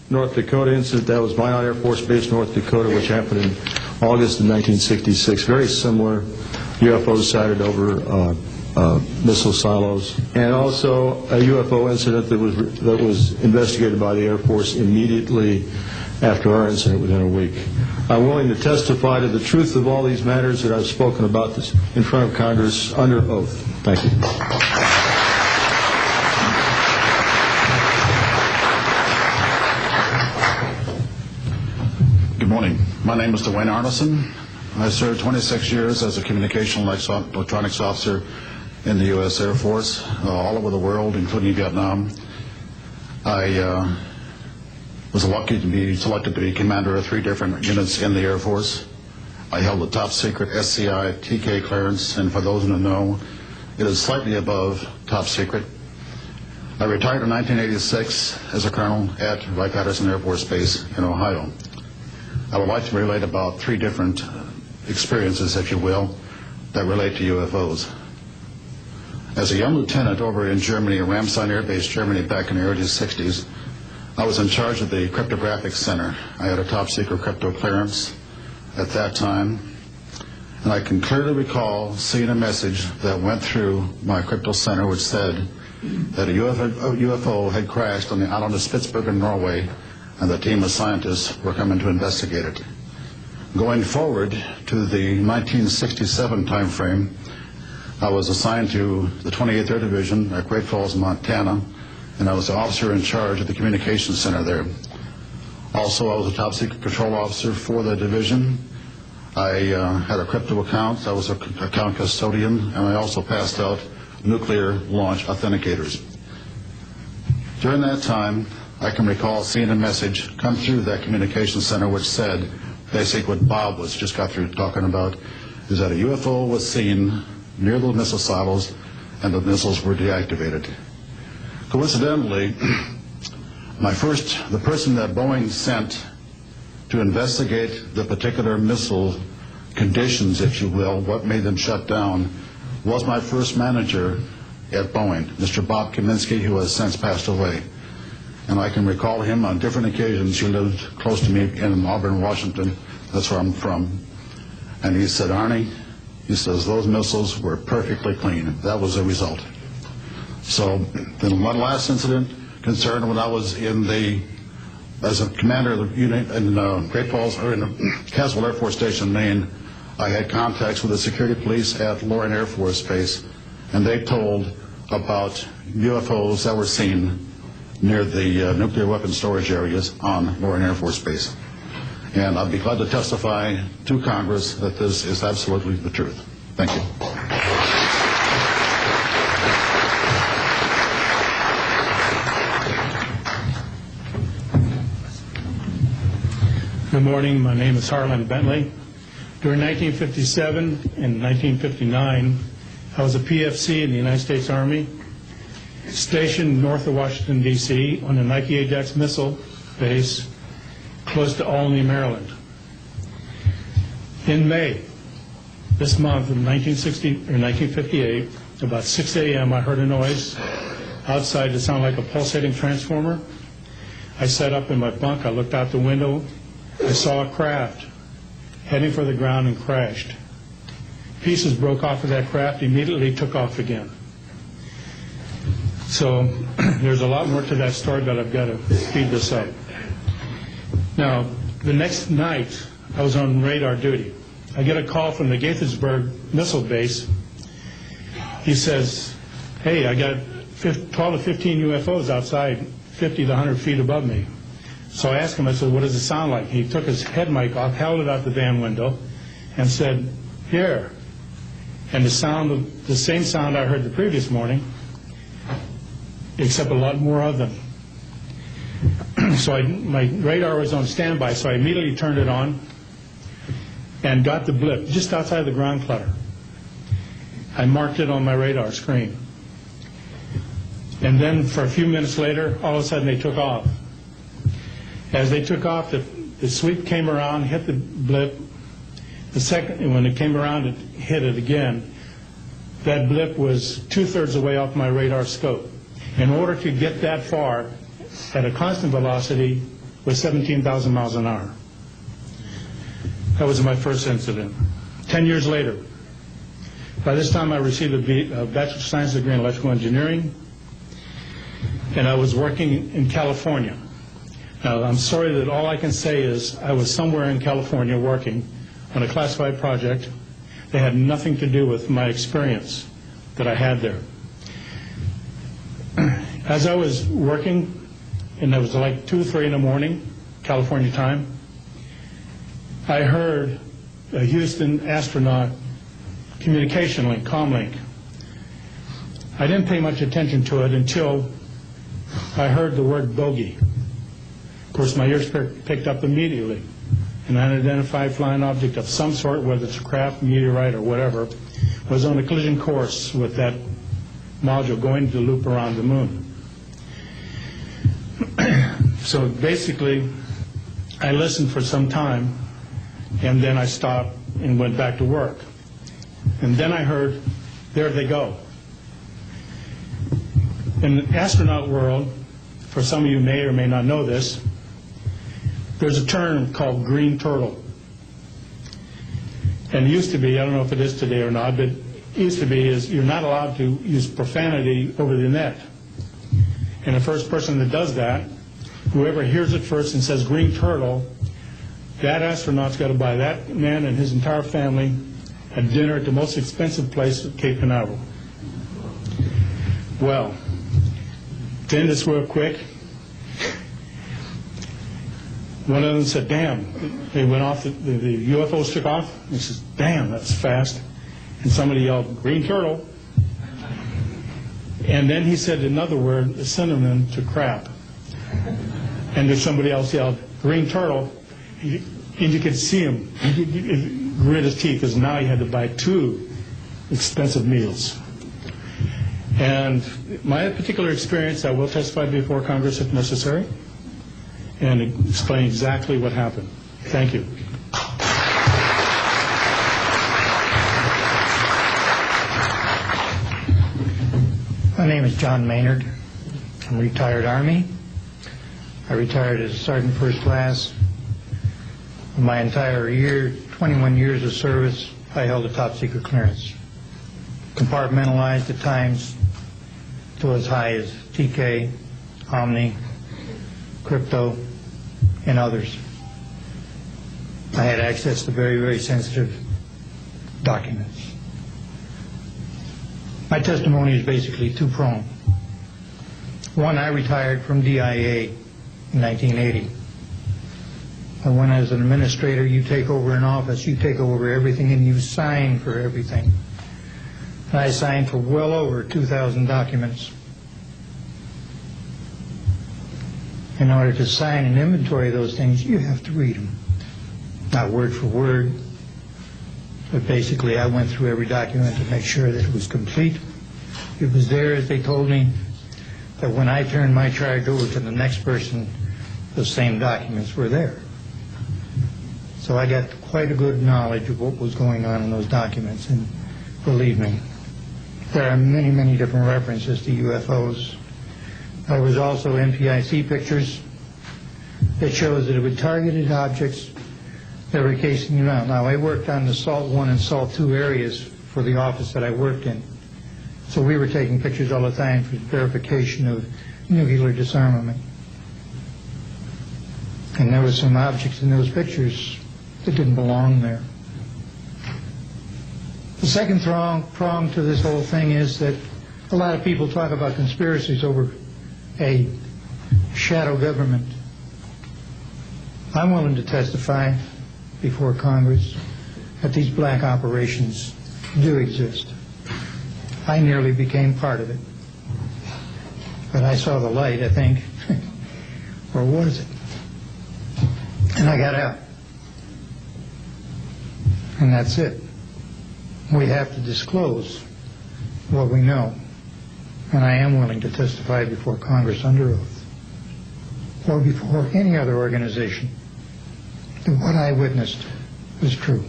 North Dakota incident, that was Minot Air Force Base, North Dakota, which happened in August of 1966. Very similar. UFOs sighted over missile silos, and also a UFO incident that was investigated by the Air Force immediately after our incident within a week. I'm willing to testify to the truth of all these matters that I've spoken about this in front of Congress under oath. Thank you. Good morning. My name is Dwayne Arneson. I served 26 years as a communication electronics officer in the U.S. Air Force, all over the world, including Vietnam. I was lucky to be selected to be commander of 3 different units in the Air Force. I held the top secret SCI TK clearance, and for those who don't know, it is slightly above top secret. I retired in 1986 as a colonel at Wright-Patterson Air Force Base in Ohio. I would like to relate about 3 different experiences, if you will, that relate to UFOs. As a young lieutenant over in Germany, Ramstein Air Base, Germany, back in the early 60s, I was in charge of the cryptographic center. I had a top secret crypto clearance at that time, and I can clearly recall seeing a message that went through my crypto center which said that a UFO had crashed on the island of Spitsbergen, Norway, and the team of scientists were coming to investigate it. Going forward to the 1967 time frame, I was assigned to the 28th Air Division at Great Falls, Montana, and I was the officer in charge of the communications center there. Also, I was a top secret control officer for the division. I had a crypto account. I was an account custodian, and I also passed out nuclear launch authenticators. During that time, I can recall seeing a message come through that communications center which said, basically what Bob was just got through talking about, is that a UFO was seen near the missile silos and the missiles were deactivated. Coincidentally, the person that Boeing sent to investigate the particular missile conditions, if you will, what made them shut down, was my first manager at Boeing, Mr. Bob Kaminsky, who has since passed away. And I can recall him on different occasions. He lived close to me in Auburn, Washington. That's where I'm from. And he said, Arnie, he says, those missiles were perfectly clean. That was the result. So then one last incident concerned when I was as a commander of the unit in Great Falls, or in Castle Air Force Station, Maine. I had contacts with the security police at Loring Air Force Base, and they told about UFOs that were seen near the nuclear weapons storage areas on Loring Air Force Base. And I'll be glad to testify to Congress that this is absolutely the truth. Thank you. Good morning. My name is Harlan Bentley. During 1957 and 1959, I was a PFC in the United States Army, stationed north of Washington, D.C. on the Nike Ajax missile base close to Albany, Maryland. In May, this month of 1958, about 6 a.m., I heard a noise outside that sounded like a pulsating transformer. I sat up in my bunk, I looked out the window, I saw a craft heading for the ground and crashed. Pieces broke off of that craft, immediately took off again. So there's a lot more to that story, but I've got to speed this up. Now, the next night, I was on radar duty. I get a call from the Gaithersburg missile base. He says, hey, I got 12 to 15 UFOs outside, 50 to 100 feet above me. So I asked him, I said, what does it sound like? He took his head mic off, held it out the van window, and said, here. And the same sound I heard the previous morning, except a lot more of them. So my radar was on standby, so I immediately turned it on and got the blip just outside the ground clutter. I marked it on my radar screen. And then for a few minutes later, all of a sudden they took off. As they took off, the sweep came around, hit the blip. The second, and when it came around, it hit it again. That blip was 2/3 the way off my radar scope. In order to get that far at a constant velocity, with 17,000 miles an hour. That was my first incident. 10 years later, by this time I received a Bachelor of Science degree in electrical engineering, and I was working in California. Now, I'm sorry that all I can say is I was somewhere in California working on a classified project that had nothing to do with my experience that I had there. As I was working, and it was like 2 or 3 in the morning, California time, I heard a Houston astronaut communication link, comlink. I didn't pay much attention to it until I heard the word bogey. Of course, my ears picked up immediately. An unidentified flying object of some sort, whether it's a craft, meteorite, or whatever, was on a collision course with that module going to loop around the moon. So basically, I listened for some time, and then I stopped and went back to work. And then I heard, there they go. In the astronaut world, for some of you may or may not know this, there's a term called green turtle. And it used to be, I don't know if it is today or not, but it used to be is you're not allowed to use profanity over the net. And the first person that does that, whoever hears it first and says green turtle, that astronaut's got to buy that man and his entire family a dinner at the most expensive place at Cape Canaveral. Well, to end this real quick, one of them said, damn, they went off, the UFOs took off. He says, damn, that's fast. And somebody yelled, green turtle. And then he said another word, a synonym to crap. And then somebody else yelled, green turtle. And you could see him grit his teeth because now he had to buy 2 expensive meals. And my particular experience, I will testify before Congress if necessary and explain exactly what happened. Thank you. My name is John Maynard. I'm a retired Army. I retired as Sergeant First Class. My entire 21 years of service, I held a top secret clearance. Compartmentalized at times to as high as TK, Omni, Crypto, and others. I had access to very, very sensitive documents. My testimony is basically 2-pronged. One, I retired from DIA in 1980. And when as an administrator, you take over an office, you take over everything and you sign for everything. And I signed for well over 2,000 documents. In order to sign and inventory those things, you have to read them. Not word for word, but basically I went through every document to make sure that it was complete. It was there, as they told me, that when I turned my charge over to the next person, those same documents were there. So I got quite a good knowledge of what was going on in those documents, and believe me, there are many, many different references to UFOs. There was also NPIC pictures that shows that it was targeted objects that were casing around. Now, I worked on the SALT 1 and SALT 2 areas for the office that I worked in. So we were taking pictures all the time for verification of nuclear disarmament. And there were some objects in those pictures that didn't belong there. The second prong to this whole thing is that a lot of people talk about conspiracies over a shadow government. I'm willing to testify before Congress that these black operations do exist. I nearly became part of it. But I saw the light, I think, or was it? And I got out. And that's it. We have to disclose what we know. And I am willing to testify before Congress under oath, or before any other organization, that what I witnessed was true.